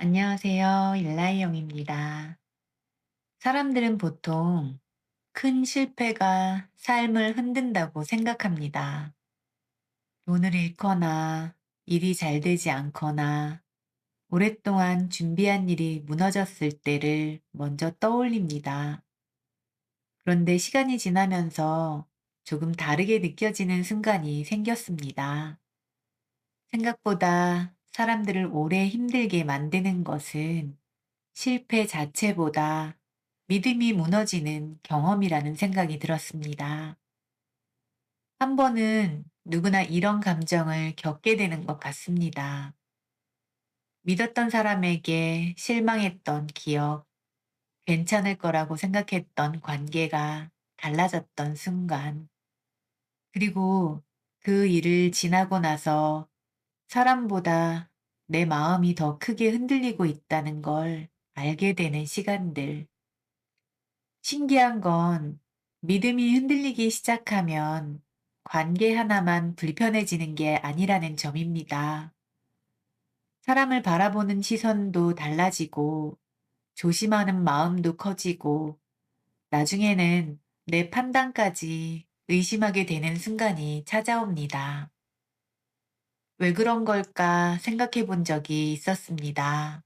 안녕하세요. 일라이영입니다. 사람들은 보통 큰 실패가 삶을 흔든다고 생각합니다. 돈을 잃거나 일이 잘 되지 않거나 오랫동안 준비한 일이 무너졌을 때를 먼저 떠올립니다. 그런데 시간이 지나면서 조금 다르게 느껴지는 순간이 생겼습니다. 생각보다 사람들을 오래 힘들게 만드는 것은 실패 자체보다 믿음이 무너지는 경험이라는 생각이 들었습니다. 한 번은 누구나 이런 감정을 겪게 되는 것 같습니다. 믿었던 사람에게 실망했던 기억, 괜찮을 거라고 생각했던 관계가 달라졌던 순간, 그리고 그 일을 지나고 나서 사람보다 내 마음이 더 크게 흔들리고 있다는 걸 알게 되는 시간들. 신기한 건 믿음이 흔들리기 시작하면 관계 하나만 불편해지는 게 아니라는 점입니다. 사람을 바라보는 시선도 달라지고 조심하는 마음도 커지고 나중에는 내 판단까지 의심하게 되는 순간이 찾아옵니다. 왜 그런 걸까 생각해 본 적이 있었습니다.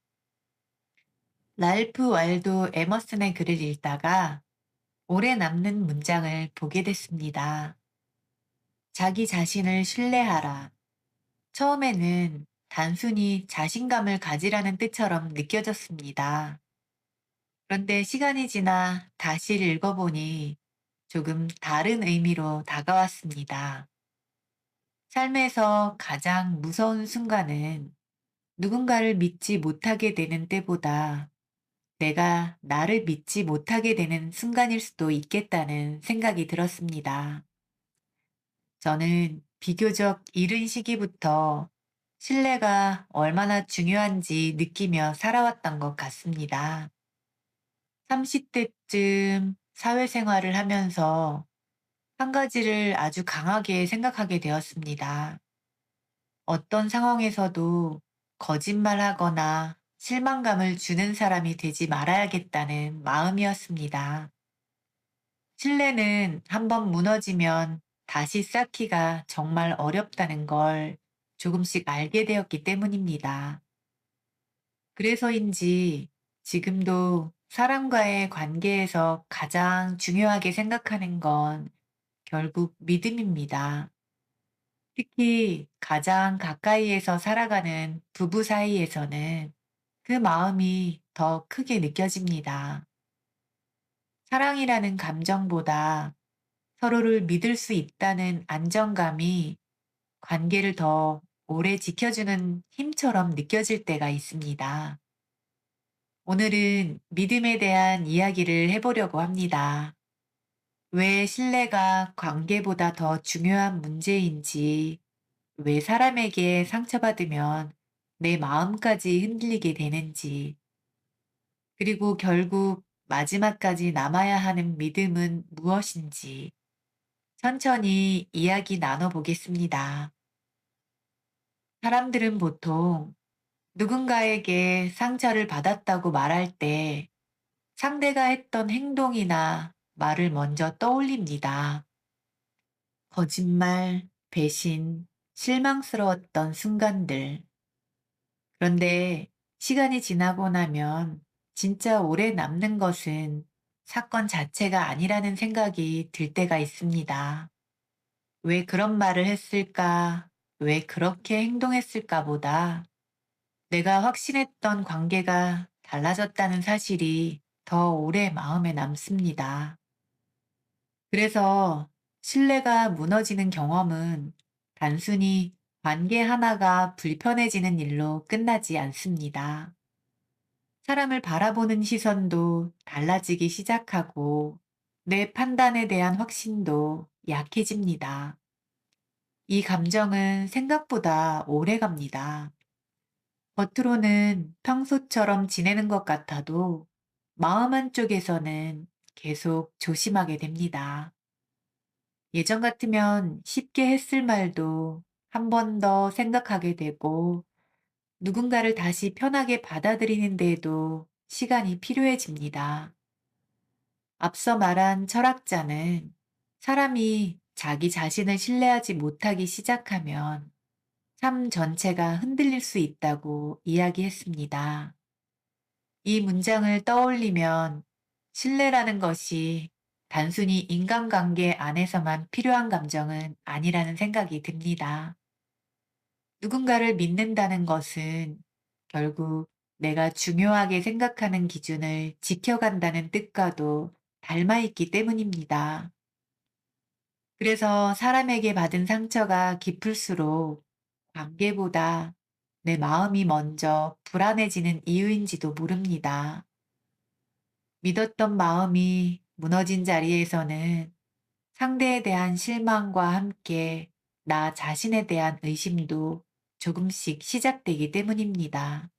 랄프 waldo 에머슨의 글을 읽다가 오래 남는 문장을 보게 됐습니다. 자기 자신을 신뢰하라. 처음에는 단순히 자신감을 가지라는 뜻처럼 느껴졌습니다. 그런데 시간이 지나 다시 읽어보니 조금 다른 의미로 다가왔습니다. 삶에서 가장 무서운 순간은 누군가를 믿지 못하게 되는 때보다 내가 나를 믿지 못하게 되는 순간일 수도 있겠다는 생각이 들었습니다. 저는 비교적 이른 시기부터 신뢰가 얼마나 중요한지 느끼며 살아왔던 것 같습니다. 30대쯤 사회생활을 하면서 한 가지를 아주 강하게 생각하게 되었습니다. 어떤 상황에서도 거짓말하거나 실망감을 주는 사람이 되지 말아야겠다는 마음이었습니다. 신뢰는 한번 무너지면 다시 쌓기가 정말 어렵다는 걸 조금씩 알게 되었기 때문입니다. 그래서인지 지금도 사람과의 관계에서 가장 중요하게 생각하는 건 결국 믿음입니다. 특히 가장 가까이에서 살아가는 부부 사이에서는 그 마음이 더 크게 느껴집니다. 사랑이라는 감정보다 서로를 믿을 수 있다는 안정감이 관계를 더 오래 지켜주는 힘처럼 느껴질 때가 있습니다. 오늘은 믿음에 대한 이야기를 해보려고 합니다. 왜 신뢰가 관계보다 더 중요한 문제인지, 왜 사람에게 상처받으면 내 마음까지 흔들리게 되는지, 그리고 결국 마지막까지 남아야 하는 믿음은 무엇인지, 천천히 이야기 나눠보겠습니다. 사람들은 보통 누군가에게 상처를 받았다고 말할 때 상대가 했던 행동이나 말을 먼저 떠올립니다. 거짓말, 배신, 실망스러웠던 순간들. 그런데 시간이 지나고 나면 진짜 오래 남는 것은 사건 자체가 아니라는 생각이 들 때가 있습니다. 왜 그런 말을 했을까? 왜 그렇게 행동했을까 보다 내가 확신했던 관계가 달라졌다는 사실이 더 오래 마음에 남습니다. 그래서 신뢰가 무너지는 경험은 단순히 관계 하나가 불편해지는 일로 끝나지 않습니다. 사람을 바라보는 시선도 달라지기 시작하고 내 판단에 대한 확신도 약해집니다. 이 감정은 생각보다 오래 갑니다. 겉으로는 평소처럼 지내는 것 같아도 마음 한쪽에서는 계속 조심하게 됩니다. 예전 같으면 쉽게 했을 말도 한 번 더 생각하게 되고 누군가를 다시 편하게 받아들이는 데에도 시간이 필요해집니다. 앞서 말한 철학자는 사람이 자기 자신을 신뢰하지 못하기 시작하면 삶 전체가 흔들릴 수 있다고 이야기했습니다. 이 문장을 떠올리면 신뢰라는 것이 단순히 인간관계 안에서만 필요한 감정은 아니라는 생각이 듭니다. 누군가를 믿는다는 것은 결국 내가 중요하게 생각하는 기준을 지켜간다는 뜻과도 닮아 있기 때문입니다. 그래서 사람에게 받은 상처가 깊을수록 관계보다 내 마음이 먼저 불안해지는 이유인지도 모릅니다. 믿었던 마음이 무너진 자리에서는 상대에 대한 실망과 함께 나 자신에 대한 의심도 조금씩 시작되기 때문입니다.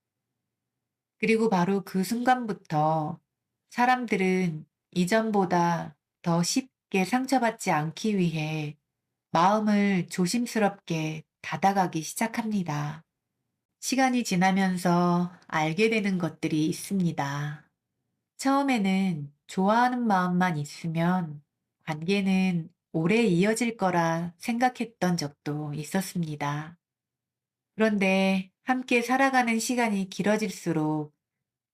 그리고 바로 그 순간부터 사람들은 이전보다 더 쉽게 상처받지 않기 위해 마음을 조심스럽게 닫아가기 시작합니다. 시간이 지나면서 알게 되는 것들이 있습니다. 처음에는 좋아하는 마음만 있으면 관계는 오래 이어질 거라 생각했던 적도 있었습니다. 그런데 함께 살아가는 시간이 길어질수록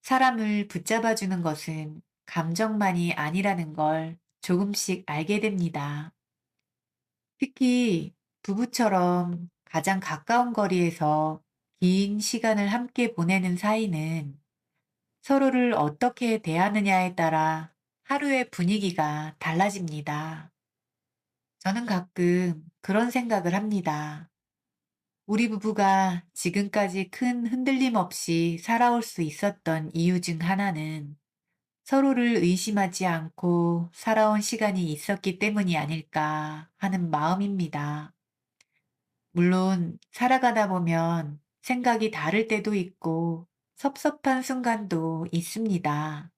사람을 붙잡아주는 것은 감정만이 아니라는 걸 조금씩 알게 됩니다. 특히 부부처럼 가장 가까운 거리에서 긴 시간을 함께 보내는 사이는 서로를 어떻게 대하느냐에 따라 하루의 분위기가 달라집니다. 저는 가끔 그런 생각을 합니다. 우리 부부가 지금까지 큰 흔들림 없이 살아올 수 있었던 이유 중 하나는 서로를 의심하지 않고 살아온 시간이 있었기 때문이 아닐까 하는 마음입니다. 물론 살아가다 보면 생각이 다를 때도 있고 섭섭한 순간도 있습니다.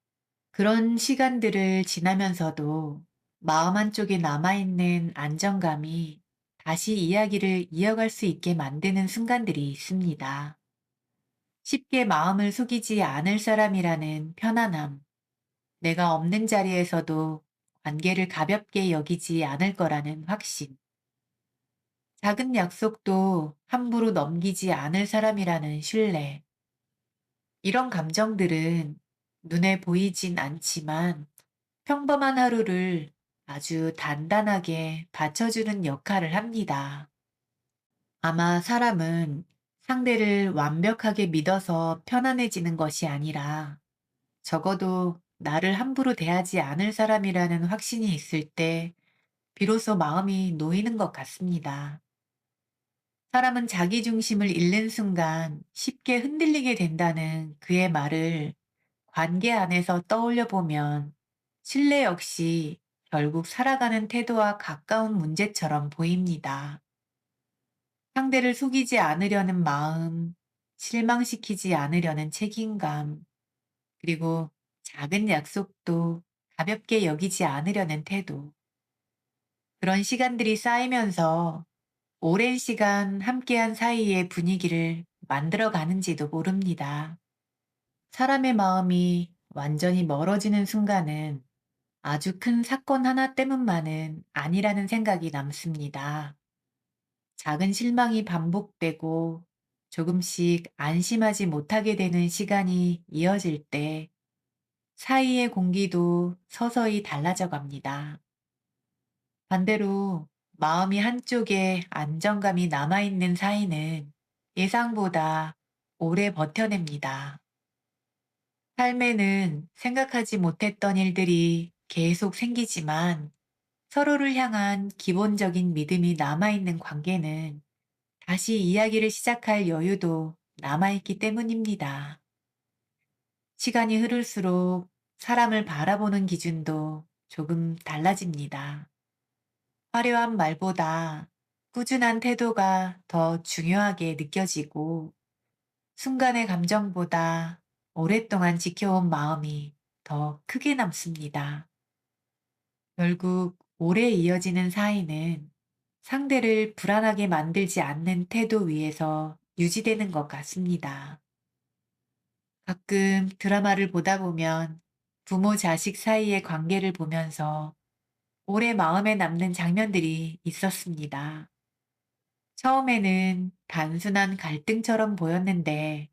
그런 시간들을 지나면서도 마음 한쪽에 남아있는 안정감이 다시 이야기를 이어갈 수 있게 만드는 순간들이 있습니다. 쉽게 마음을 속이지 않을 사람이라는 편안함, 내가 없는 자리에서도 관계를 가볍게 여기지 않을 거라는 확신, 작은 약속도 함부로 넘기지 않을 사람이라는 신뢰, 이런 감정들은 눈에 보이진 않지만 평범한 하루를 아주 단단하게 받쳐주는 역할을 합니다. 아마 사람은 상대를 완벽하게 믿어서 편안해지는 것이 아니라 적어도 나를 함부로 대하지 않을 사람이라는 확신이 있을 때 비로소 마음이 놓이는 것 같습니다. 사람은 자기 중심을 잃는 순간 쉽게 흔들리게 된다는 그의 말을 관계 안에서 떠올려 보면 신뢰 역시 결국 살아가는 태도와 가까운 문제처럼 보입니다. 상대를 속이지 않으려는 마음, 실망시키지 않으려는 책임감, 그리고 작은 약속도 가볍게 여기지 않으려는 태도. 그런 시간들이 쌓이면서 오랜 시간 함께한 사이의 분위기를 만들어 가는지도 모릅니다. 사람의 마음이 완전히 멀어지는 순간은 아주 큰 사건 하나 때문만은 아니라는 생각이 남습니다. 작은 실망이 반복되고 조금씩 안심하지 못하게 되는 시간이 이어질 때 사이의 공기도 서서히 달라져 갑니다. 반대로 마음이 한쪽에 안정감이 남아있는 사이는 예상보다 오래 버텨냅니다. 삶에는 생각하지 못했던 일들이 계속 생기지만 서로를 향한 기본적인 믿음이 남아있는 관계는 다시 이야기를 시작할 여유도 남아있기 때문입니다. 시간이 흐를수록 사람을 바라보는 기준도 조금 달라집니다. 화려한 말보다 꾸준한 태도가 더 중요하게 느껴지고 순간의 감정보다 오랫동안 지켜온 마음이 더 크게 남습니다. 결국 오래 이어지는 사이는 상대를 불안하게 만들지 않는 태도 위에서 유지되는 것 같습니다. 가끔 드라마를 보다 보면 부모 자식 사이의 관계를 보면서 오래 마음에 남는 장면들이 있었습니다. 처음에는 단순한 갈등처럼 보였는데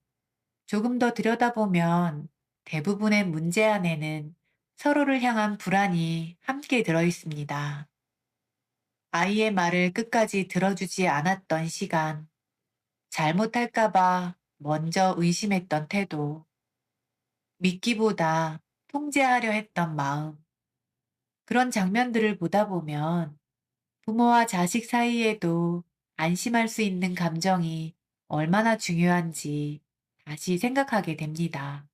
조금 더 들여다보면 대부분의 문제 안에는 서로를 향한 불안이 함께 들어 있습니다. 아이의 말을 끝까지 들어주지 않았던 시간, 잘못할까봐 먼저 의심했던 태도, 믿기보다 통제하려 했던 마음, 그런 장면들을 보다 보면 부모와 자식 사이에도 안심할 수 있는 감정이 얼마나 중요한지 다시 생각하게 됩니다.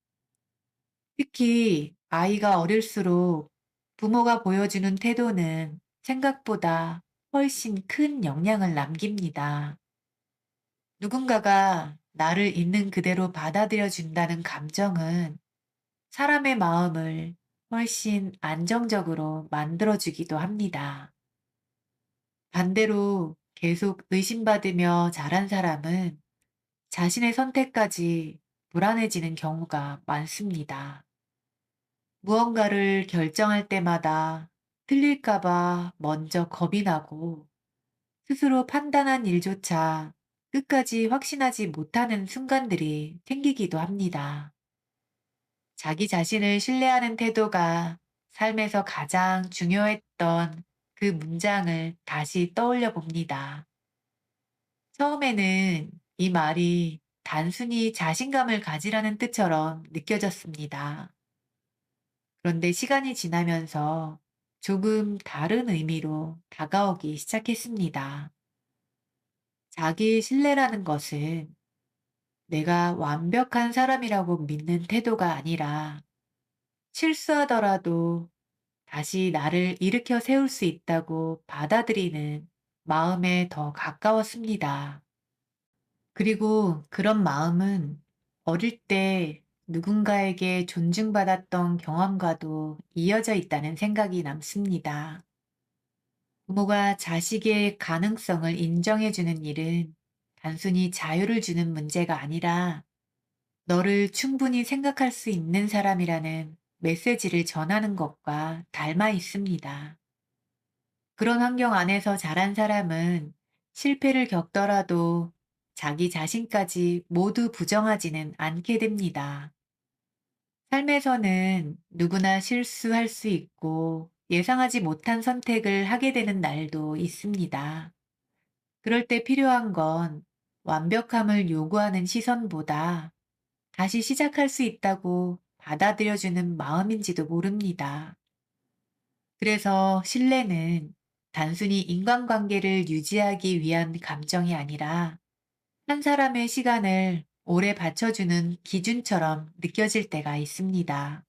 특히 아이가 어릴수록 부모가 보여주는 태도는 생각보다 훨씬 큰 영향을 남깁니다. 누군가가 나를 있는 그대로 받아들여 준다는 감정은 사람의 마음을 훨씬 안정적으로 만들어주기도 합니다. 반대로 계속 의심받으며 자란 사람은 자신의 선택까지 불안해지는 경우가 많습니다. 무언가를 결정할 때마다 틀릴까봐 먼저 겁이 나고 스스로 판단한 일조차 끝까지 확신하지 못하는 순간들이 생기기도 합니다. 자기 자신을 신뢰하는 태도가 삶에서 가장 중요했던 그 문장을 다시 떠올려 봅니다. 처음에는 이 말이 단순히 자신감을 가지라는 뜻처럼 느껴졌습니다. 그런데 시간이 지나면서 조금 다른 의미로 다가오기 시작했습니다. 자기 신뢰라는 것은 내가 완벽한 사람이라고 믿는 태도가 아니라 실수하더라도 다시 나를 일으켜 세울 수 있다고 받아들이는 마음에 더 가까웠습니다. 그리고 그런 마음은 어릴 때 누군가에게 존중받았던 경험과도 이어져 있다는 생각이 남습니다. 부모가 자식의 가능성을 인정해주는 일은 단순히 자유를 주는 문제가 아니라 너를 충분히 생각할 수 있는 사람이라는 메시지를 전하는 것과 닮아 있습니다. 그런 환경 안에서 자란 사람은 실패를 겪더라도 자기 자신까지 모두 부정하지는 않게 됩니다. 삶에서는 누구나 실수할 수 있고 예상하지 못한 선택을 하게 되는 날도 있습니다. 그럴 때 필요한 건 완벽함을 요구하는 시선보다 다시 시작할 수 있다고 받아들여주는 마음인지도 모릅니다. 그래서 신뢰는 단순히 인간관계를 유지하기 위한 감정이 아니라 한 사람의 시간을 오래 받쳐주는 기준처럼 느껴질 때가 있습니다.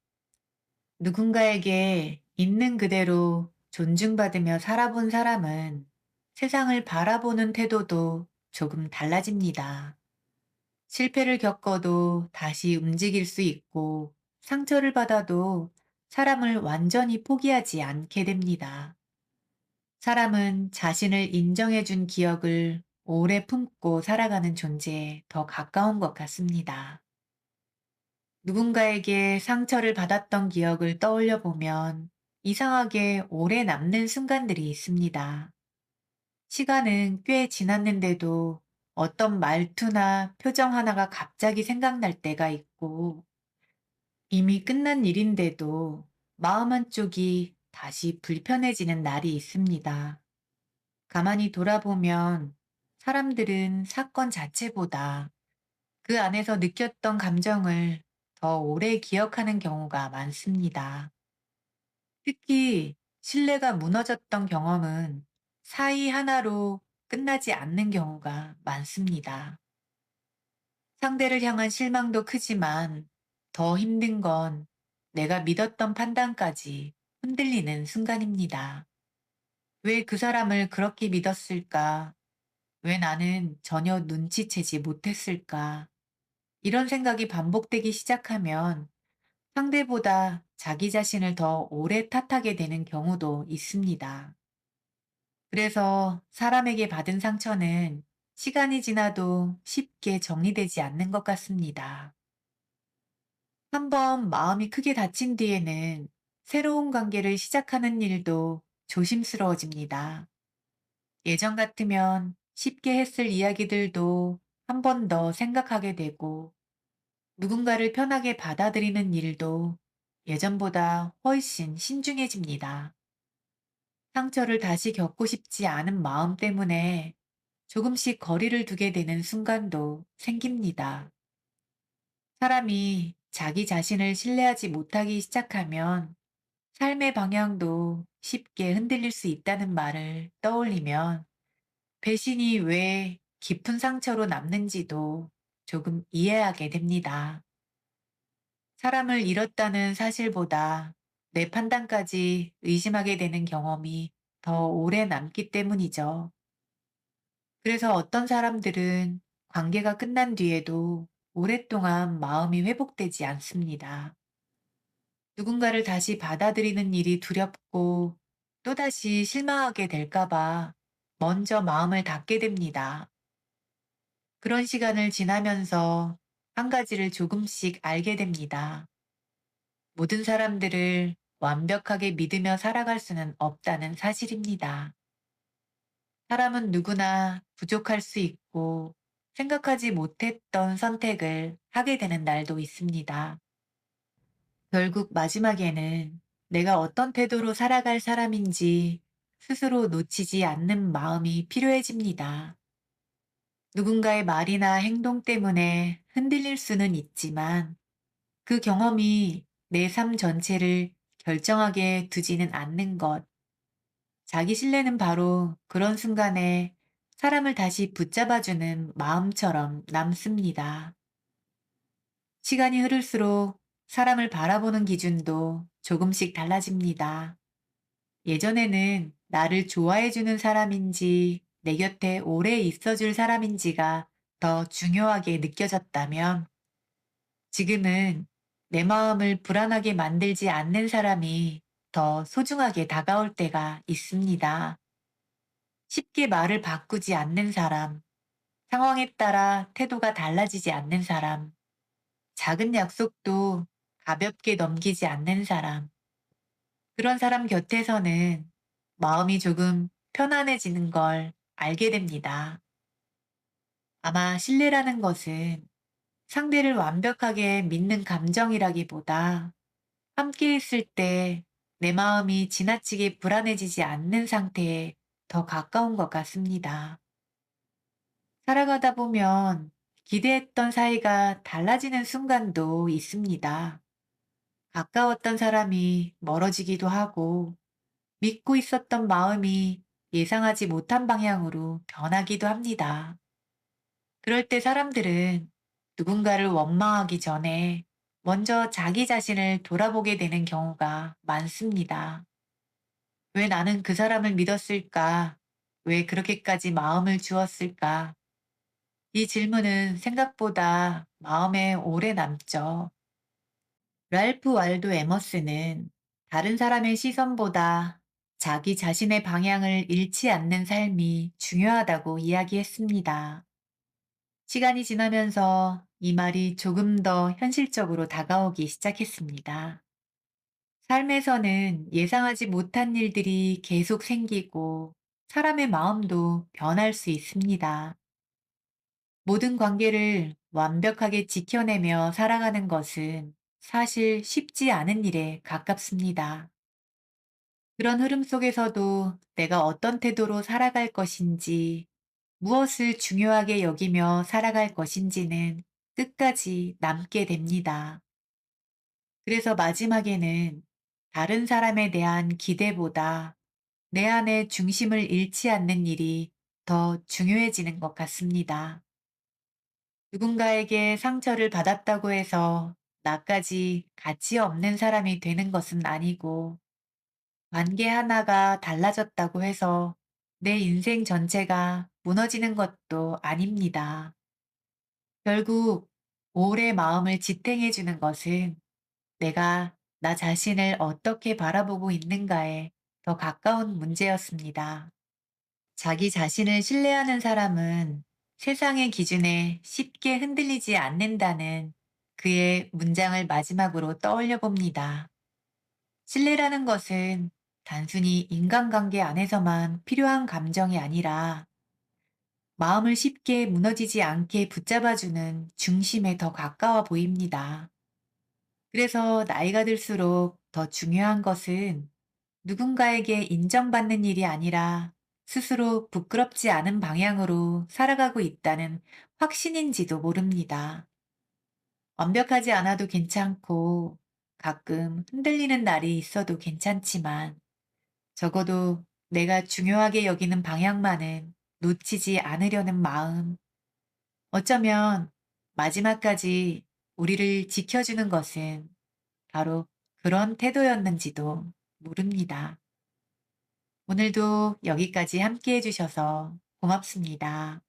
누군가에게 있는 그대로 존중받으며 살아본 사람은 세상을 바라보는 태도도 조금 달라집니다. 실패를 겪어도 다시 움직일 수 있고 상처를 받아도 사람을 완전히 포기하지 않게 됩니다. 사람은 자신을 인정해준 기억을 오래 품고 살아가는 존재에 더 가까운 것 같습니다. 누군가에게 상처를 받았던 기억을 떠올려 보면 이상하게 오래 남는 순간들이 있습니다. 시간은 꽤 지났는데도 어떤 말투나 표정 하나가 갑자기 생각날 때가 있고 이미 끝난 일인데도 마음 한쪽이 다시 불편해지는 날이 있습니다. 가만히 돌아보면 사람들은 사건 자체보다 그 안에서 느꼈던 감정을 더 오래 기억하는 경우가 많습니다. 특히 신뢰가 무너졌던 경험은 사이 하나로 끝나지 않는 경우가 많습니다. 상대를 향한 실망도 크지만 더 힘든 건 내가 믿었던 판단까지 흔들리는 순간입니다. 왜 그 사람을 그렇게 믿었을까? 왜 나는 전혀 눈치채지 못했을까? 이런 생각이 반복되기 시작하면 상대보다 자기 자신을 더 오래 탓하게 되는 경우도 있습니다. 그래서 사람에게 받은 상처는 시간이 지나도 쉽게 정리되지 않는 것 같습니다. 한번 마음이 크게 다친 뒤에는 새로운 관계를 시작하는 일도 조심스러워집니다. 예전 같으면 쉽게 했을 이야기들도 한 번 더 생각하게 되고 누군가를 편하게 받아들이는 일도 예전보다 훨씬 신중해집니다. 상처를 다시 겪고 싶지 않은 마음 때문에 조금씩 거리를 두게 되는 순간도 생깁니다. 사람이 자기 자신을 신뢰하지 못하기 시작하면 삶의 방향도 쉽게 흔들릴 수 있다는 말을 떠올리면 배신이 왜 깊은 상처로 남는지도 조금 이해하게 됩니다. 사람을 잃었다는 사실보다 내 판단까지 의심하게 되는 경험이 더 오래 남기 때문이죠. 그래서 어떤 사람들은 관계가 끝난 뒤에도 오랫동안 마음이 회복되지 않습니다. 누군가를 다시 받아들이는 일이 두렵고 또다시 실망하게 될까봐 먼저 마음을 닫게 됩니다. 그런 시간을 지나면서 한 가지를 조금씩 알게 됩니다. 모든 사람들을 완벽하게 믿으며 살아갈 수는 없다는 사실입니다. 사람은 누구나 부족할 수 있고 생각하지 못했던 선택을 하게 되는 날도 있습니다. 결국 마지막에는 내가 어떤 태도로 살아갈 사람인지 스스로 놓치지 않는 마음이 필요해집니다. 누군가의 말이나 행동 때문에 흔들릴 수는 있지만 그 경험이 내 삶 전체를 결정하게 두지는 않는 것. 자기 신뢰는 바로 그런 순간에 사람을 다시 붙잡아주는 마음처럼 남습니다. 시간이 흐를수록 사람을 바라보는 기준도 조금씩 달라집니다. 예전에는 나를 좋아해주는 사람인지 내 곁에 오래 있어줄 사람인지가 더 중요하게 느껴졌다면 지금은 내 마음을 불안하게 만들지 않는 사람이 더 소중하게 다가올 때가 있습니다. 쉽게 말을 바꾸지 않는 사람, 상황에 따라 태도가 달라지지 않는 사람, 작은 약속도 가볍게 넘기지 않는 사람, 그런 사람 곁에서는 마음이 조금 편안해지는 걸 알게 됩니다. 아마 신뢰라는 것은 상대를 완벽하게 믿는 감정이라기보다 함께 있을 때 내 마음이 지나치게 불안해지지 않는 상태에 더 가까운 것 같습니다. 살아가다 보면 기대했던 사이가 달라지는 순간도 있습니다. 가까웠던 사람이 멀어지기도 하고 믿고 있었던 마음이 예상하지 못한 방향으로 변하기도 합니다. 그럴 때 사람들은 누군가를 원망하기 전에 먼저 자기 자신을 돌아보게 되는 경우가 많습니다. 왜 나는 그 사람을 믿었을까? 왜 그렇게까지 마음을 주었을까? 이 질문은 생각보다 마음에 오래 남죠. 랄프 waldo 에머스는 다른 사람의 시선보다 자기 자신의 방향을 잃지 않는 삶이 중요하다고 이야기했습니다. 시간이 지나면서 이 말이 조금 더 현실적으로 다가오기 시작했습니다. 삶에서는 예상하지 못한 일들이 계속 생기고 사람의 마음도 변할 수 있습니다. 모든 관계를 완벽하게 지켜내며 살아가는 것은 사실 쉽지 않은 일에 가깝습니다. 그런 흐름 속에서도 내가 어떤 태도로 살아갈 것인지, 무엇을 중요하게 여기며 살아갈 것인지는 끝까지 남게 됩니다. 그래서 마지막에는 다른 사람에 대한 기대보다 내 안의 중심을 잃지 않는 일이 더 중요해지는 것 같습니다. 누군가에게 상처를 받았다고 해서 나까지 가치 없는 사람이 되는 것은 아니고, 관계 하나가 달라졌다고 해서 내 인생 전체가 무너지는 것도 아닙니다. 결국 오래 마음을 지탱해 주는 것은 내가 나 자신을 어떻게 바라보고 있는가에 더 가까운 문제였습니다. 자기 자신을 신뢰하는 사람은 세상의 기준에 쉽게 흔들리지 않는다는 그의 문장을 마지막으로 떠올려 봅니다. 신뢰라는 것은 단순히 인간관계 안에서만 필요한 감정이 아니라 마음을 쉽게 무너지지 않게 붙잡아주는 중심에 더 가까워 보입니다. 그래서 나이가 들수록 더 중요한 것은 누군가에게 인정받는 일이 아니라 스스로 부끄럽지 않은 방향으로 살아가고 있다는 확신인지도 모릅니다. 완벽하지 않아도 괜찮고 가끔 흔들리는 날이 있어도 괜찮지만 적어도 내가 중요하게 여기는 방향만은 놓치지 않으려는 마음. 어쩌면 마지막까지 우리를 지켜주는 것은 바로 그런 태도였는지도 모릅니다. 오늘도 여기까지 함께 해주셔서 고맙습니다.